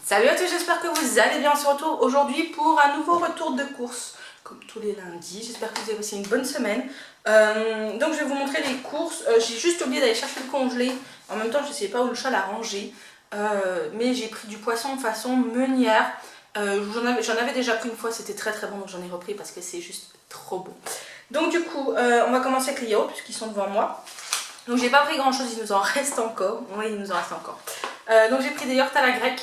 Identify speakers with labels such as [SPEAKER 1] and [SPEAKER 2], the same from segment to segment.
[SPEAKER 1] Salut à tous, j'espère que vous allez bien. On se retrouve aujourd'hui pour un nouveau retour de course, comme tous les lundis. J'espère que vous avez passé une bonne semaine. Donc je vais vous montrer les courses. J'ai juste oublié d'aller chercher le congelé. En même temps, je ne sais pas où le chat l'a rangé. Mais j'ai pris du poisson façon meunière. J'en avais déjà pris une fois, c'était très très bon, donc j'en ai repris parce que c'est juste trop bon. Donc du coup, on va commencer avec les yaourts puisqu'ils sont devant moi. Donc j'ai pas pris grand chose, il nous en reste encore. Oui, il nous en reste encore. Donc j'ai pris des yaourts à la grecque.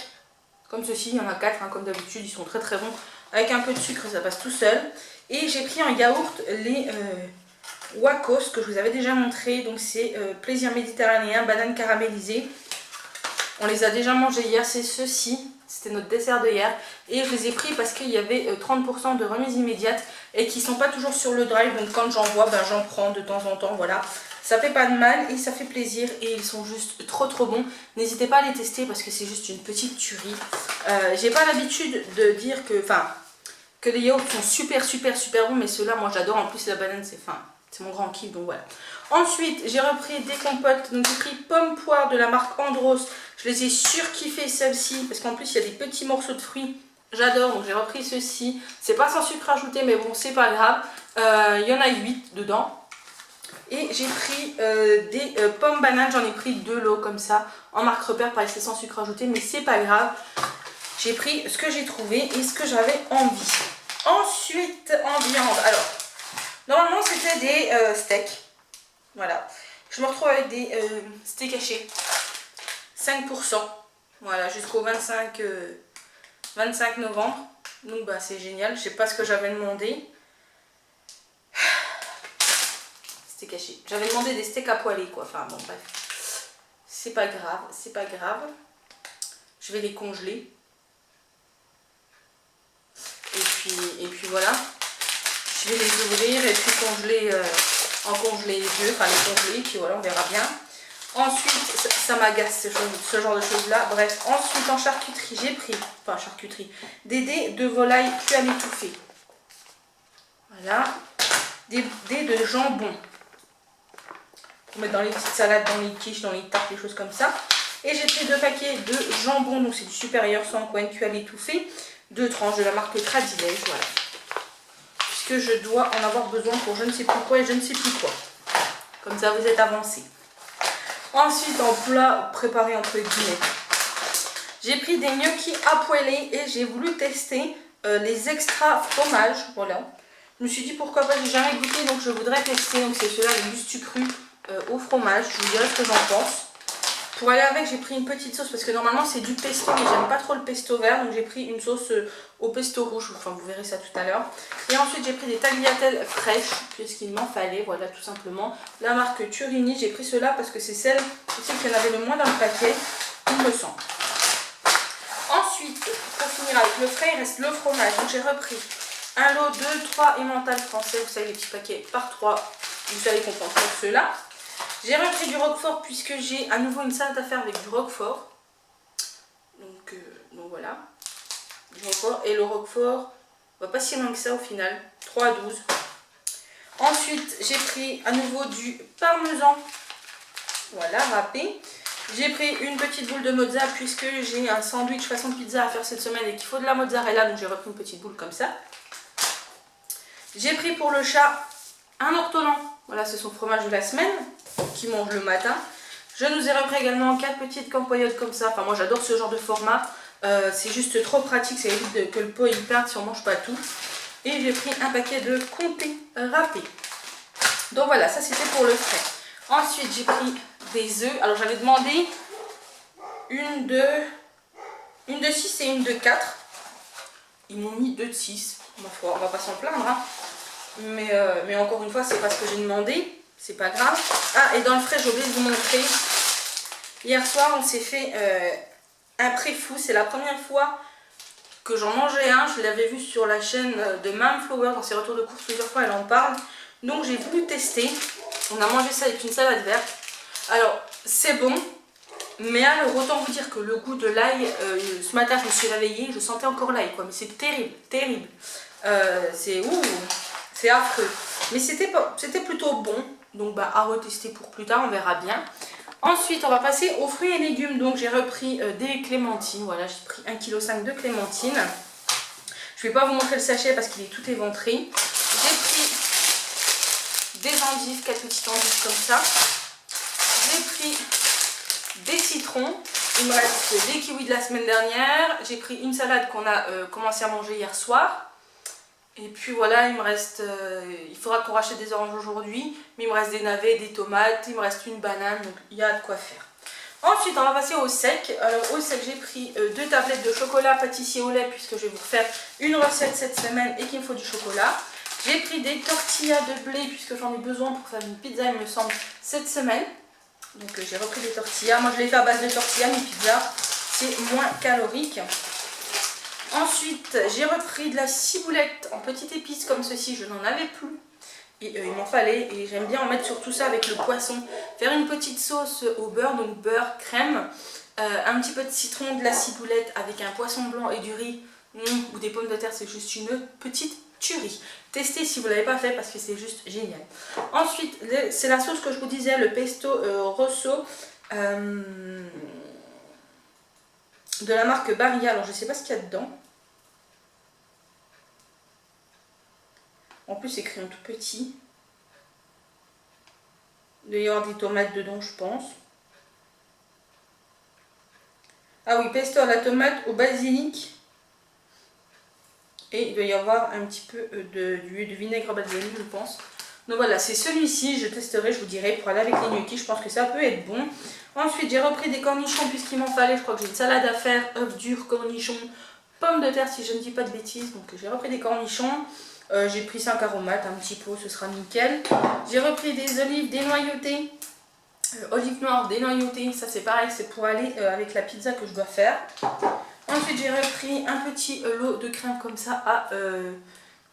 [SPEAKER 1] Comme ceci, il y en a 4 hein, comme d'habitude, ils sont très très bons. Avec un peu de sucre, ça passe tout seul. Et j'ai pris en yaourt les Wacos que je vous avais déjà montré. Donc c'est plaisir méditerranéen, banane caramélisée. On les a déjà mangés hier, c'est ceci. C'était notre dessert de hier. Et je les ai pris parce qu'il y avait 30% de remise immédiate et qui ne sont pas toujours sur le drive. Donc quand j'en vois, ben, j'en prends de temps en temps. Voilà. Ça fait pas de mal et ça fait plaisir et ils sont juste trop trop bons. N'hésitez pas à les tester parce que c'est juste une petite tuerie. J'ai pas l'habitude de dire que les yaourts sont super bons, mais ceux-là moi j'adore. En plus la banane c'est mon grand kiff, donc voilà. Ensuite j'ai repris des compotes. Donc j'ai pris pomme poire de la marque Andros. Je les ai surkiffées celles-ci parce qu'en plus il y a des petits morceaux de fruits. J'adore, donc j'ai repris ceci. C'est pas sans sucre ajouté, mais bon c'est pas grave. Il y en a 8 dedans. Et j'ai pris des pommes bananes, j'en ai pris 2 lots comme ça, en marque repère, pareil c'est sans sucre ajouté, mais c'est pas grave. J'ai pris ce que j'ai trouvé et ce que j'avais envie. Ensuite, en viande, alors, normalement c'était des steaks, voilà. Je me retrouve avec des steaks hachés, 5%, voilà, jusqu'au 25 novembre. Donc bah c'est génial, je sais pas ce que j'avais demandé. C'était caché. J'avais demandé des steaks à poêler quoi. Enfin bon bref. C'est pas grave, c'est pas grave. Je vais les congeler. Et puis voilà. Je vais les ouvrir et puis congeler en congeler les yeux. Enfin les congeler. Puis voilà, on verra bien. Ensuite, ça m'agace ce genre de choses là. Bref, ensuite en charcuterie, j'ai pris, enfin charcuterie, des dés de volaille cuits à l'étouffée. Voilà. Des dés de jambon. Pour mettre dans les petites salades, dans les quiches, dans les tartes, des choses comme ça. Et j'ai pris 2 paquets de jambon, donc c'est du supérieur sans coin cuit à l'étouffée. 2 tranches de la marque Tradilège, voilà. Puisque je dois en avoir besoin pour je ne sais plus quoi et je ne sais plus quoi. Comme ça vous êtes avancés. Ensuite en plat préparé entre guillemets. J'ai pris des gnocchis à poêler et j'ai voulu tester les extra fromages, voilà. Je me suis dit pourquoi pas, j'ai jamais goûté donc je voudrais tester. Donc c'est ceux-là, les Lustu cru au fromage. Je vous dirai ce que j'en pense. Pour aller avec, j'ai pris une petite sauce parce que normalement c'est du pesto, mais j'aime pas trop le pesto vert. Donc j'ai pris une sauce au pesto rouge. Enfin vous verrez ça tout à l'heure. Et ensuite j'ai pris des tagliatelles fraîches puisqu'il m'en fallait. Voilà tout simplement. La marque Turini, j'ai pris cela parce que c'est celle qui en avait le moins dans le paquet. Il me semble. Ensuite, pour finir avec le frais, il reste le fromage. Donc j'ai repris un lot de 3 Emmental français, vous savez les petits paquets par 3, vous allez comprendre pour ceux-là. J'ai repris du roquefort puisque j'ai à nouveau une salade à faire avec du roquefort. Donc voilà, du roquefort. Et le roquefort va pas si loin que ça au final, 3 à 12. Ensuite, j'ai pris à nouveau du parmesan, voilà, râpé. J'ai pris une petite boule de mozza puisque j'ai un sandwich façon pizza à faire cette semaine et qu'il faut de la mozzarella, donc j'ai repris une petite boule comme ça. J'ai pris pour le chat un ortolan, voilà c'est son fromage de la semaine, qui mange le matin. Je nous ai repris également 4 petites campoyotes comme ça, enfin moi j'adore ce genre de format, c'est juste trop pratique, ça évite que le pot il perde si on mange pas tout. Et j'ai pris un paquet de comté râpé. Donc voilà, ça c'était pour le frais. Ensuite j'ai pris des œufs, alors j'avais demandé une de 6 et une de 4. Ils m'ont mis 2 de 6, ma foi, on va pas s'en plaindre hein. Mais encore une fois, c'est pas ce que j'ai demandé, c'est pas grave. Ah, et dans le frais, j'ai oublié de vous montrer. Hier soir, on s'est fait un pré-fou. C'est la première fois que j'en mangeais un. Je l'avais vu sur la chaîne de Mam Flower dans ses retours de course plusieurs fois, elle en parle. Donc j'ai voulu tester. On a mangé ça avec une salade verte. Alors, c'est bon. Mais alors, autant vous dire que le goût de l'ail, ce matin, je me suis réveillée, je sentais encore l'ail, quoi. Mais c'est terrible, terrible. C'est affreux. Mais c'était plutôt bon. Donc, bah, à retester pour plus tard, on verra bien. Ensuite, on va passer aux fruits et légumes. Donc, j'ai repris des clémentines. Voilà, j'ai pris 1,5 kg de clémentines. Je ne vais pas vous montrer le sachet parce qu'il est tout éventré. J'ai pris des endives, 4 petites endives comme ça. J'ai pris des citrons. Il me reste des kiwis de la semaine dernière. J'ai pris une salade qu'on a commencé à manger hier soir. Et puis voilà, il me reste, il faudra qu'on rachète des oranges aujourd'hui, mais il me reste des navets, des tomates, il me reste une banane, donc il y a de quoi faire. Ensuite, on va passer au sec. Alors au sec, j'ai pris 2 tablettes de chocolat pâtissier au lait, puisque je vais vous refaire une recette cette semaine et qu'il me faut du chocolat. J'ai pris des tortillas de blé, puisque j'en ai besoin pour faire une pizza, il me semble, cette semaine. Donc j'ai repris des tortillas. Moi, je les fais à base de tortillas, mes pizzas, c'est moins calorique. Ensuite, j'ai repris de la ciboulette en petites épices comme ceci, je n'en avais plus. Et il m'en fallait, et j'aime bien en mettre sur tout ça avec le poisson. Faire une petite sauce au beurre, donc beurre, crème, un petit peu de citron, de la ciboulette avec un poisson blanc et du riz ou des pommes de terre, c'est juste une petite tuerie. Testez si vous ne l'avez pas fait parce que c'est juste génial. Ensuite, c'est la sauce que je vous disais, le pesto rosso. De la marque Barilla, alors je ne sais pas ce qu'il y a dedans. En plus c'est écrit en tout petit. Il doit y avoir des tomates dedans je pense. Ah oui, pesto à la tomate, au basilic. Et il doit y avoir un petit peu de vinaigre basilic je pense. Donc voilà, c'est celui-ci, je testerai, je vous dirai pour aller avec les gnocchis, je pense que ça peut être bon. Ensuite, j'ai repris des cornichons puisqu'il m'en fallait, je crois que j'ai une salade à faire, œufs durs, cornichons, pommes de terre si je ne dis pas de bêtises. Donc j'ai repris des cornichons, j'ai pris 5 aromates, un petit pot, ce sera nickel. J'ai repris des olives dénoyautées, olives noires dénoyautées, ça c'est pareil, c'est pour aller avec la pizza que je dois faire. Ensuite, j'ai repris un petit lot de crème comme ça,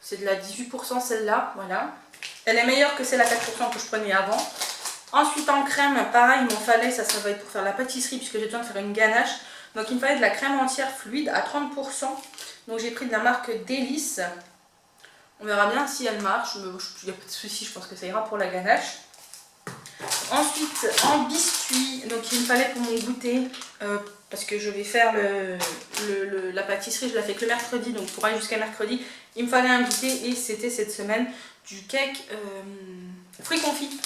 [SPEAKER 1] c'est de la 18% celle-là, voilà. Elle est meilleure que celle à 4% que je prenais avant. Ensuite en crème, pareil, il m'en fallait, ça va être pour faire la pâtisserie puisque j'ai besoin de faire une ganache. Donc il me fallait de la crème entière fluide à 30%. Donc j'ai pris de la marque Délice. On verra bien si elle marche, il n'y a pas de souci, je pense que ça ira pour la ganache. Ensuite en biscuit, donc il me fallait pour mon goûter, parce que je vais faire la pâtisserie, je la fais que le mercredi, donc pour aller jusqu'à mercredi, il me fallait un goûter et c'était cette semaine du cake fruits confits.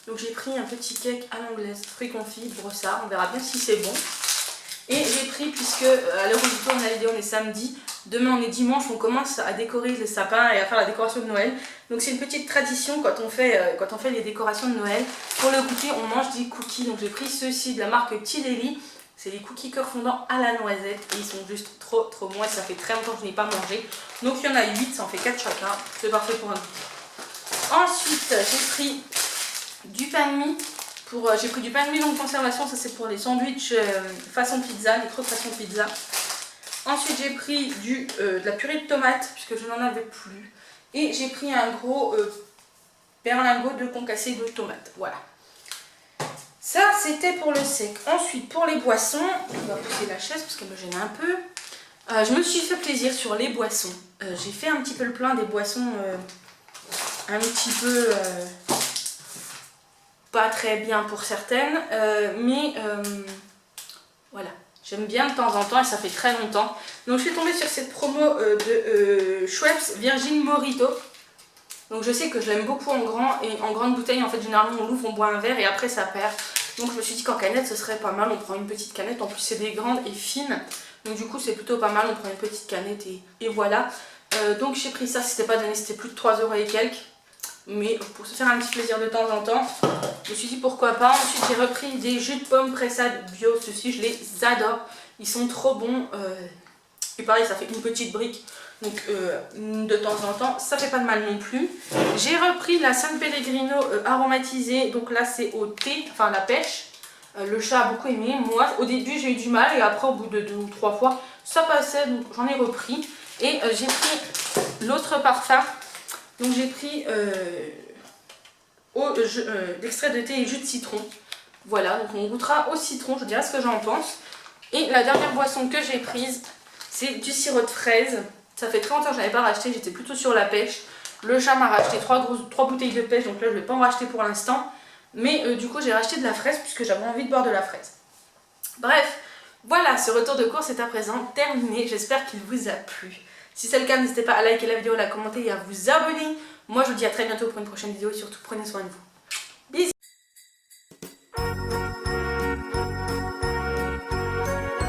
[SPEAKER 1] Donc j'ai pris un petit cake à l'anglaise, fruits confits, brossard, on verra bien si c'est bon. Et j'ai pris, puisque à l'heure où je tourne la vidéo on est samedi, demain on est dimanche, on commence à décorer le sapin et à faire la décoration de Noël. Donc c'est une petite tradition quand on fait les décorations de Noël. Pour le goûter on mange des cookies, donc j'ai pris ceux-ci de la marque Tideli. C'est des cookies cœur fondant à la noisette et ils sont juste trop bons et ça fait très longtemps que je n'ai pas mangé. Donc il y en a 8, ça en fait 4 chacun, c'est parfait pour un goûter. Ensuite j'ai pris du pain de mie. J'ai pris du pain de mie longue conservation, ça c'est pour les sandwichs façon pizza, les croques façon pizza. Ensuite j'ai pris de la purée de tomates puisque je n'en avais plus. Et j'ai pris un gros berlingot de concassé de tomates, voilà. Ça c'était pour le sec. Ensuite pour les boissons, on va pousser la chaise parce qu'elle me gêne un peu. Je me suis fait plaisir sur les boissons. J'ai fait un petit peu le plein des boissons un petit peu pas très bien pour certaines, mais voilà, j'aime bien de temps en temps et ça fait très longtemps. Donc je suis tombée sur cette promo de Schweppes Virgin Mojito. Donc je sais que je l'aime beaucoup en grand et en grande bouteille. En fait généralement on l'ouvre, on boit un verre et après ça perd. Donc je me suis dit qu'en canette ce serait pas mal, on prend une petite canette, en plus c'est des grandes et fines. Donc du coup c'est plutôt pas mal, on prend une petite canette et voilà. Donc j'ai pris ça, c'était pas donné, c'était plus de 3 € et quelques. Mais pour se faire un petit plaisir de temps en temps, je me suis dit pourquoi pas. Ensuite j'ai repris des jus de pommes pressades bio, ceux-ci je les adore, ils sont trop bons. Et pareil ça fait une petite brique, donc de temps en temps, ça fait pas de mal non plus. J'ai repris la San Pellegrino aromatisée, donc là c'est au thé, enfin la pêche. Le chat a beaucoup aimé, moi au début j'ai eu du mal et après au bout de 2 ou 3 fois ça passait, donc j'en ai repris. Et j'ai pris l'autre parfum. Donc j'ai pris l'extrait de thé et jus de citron. Voilà, donc on goûtera au citron, je dirai ce que j'en pense. Et la dernière boisson que j'ai prise, c'est du sirop de fraise. Ça fait très longtemps que je n'avais pas racheté, j'étais plutôt sur la pêche. Le chat m'a racheté 3 bouteilles de pêche, donc là je ne vais pas en racheter pour l'instant. Mais du coup j'ai racheté de la fraise puisque j'avais envie de boire de la fraise. Bref, voilà, ce retour de course est à présent terminé. J'espère qu'il vous a plu. Si c'est le cas, n'hésitez pas à liker la vidéo, à la commenter et à vous abonner. Moi je vous dis à très bientôt pour une prochaine vidéo et surtout prenez soin de vous.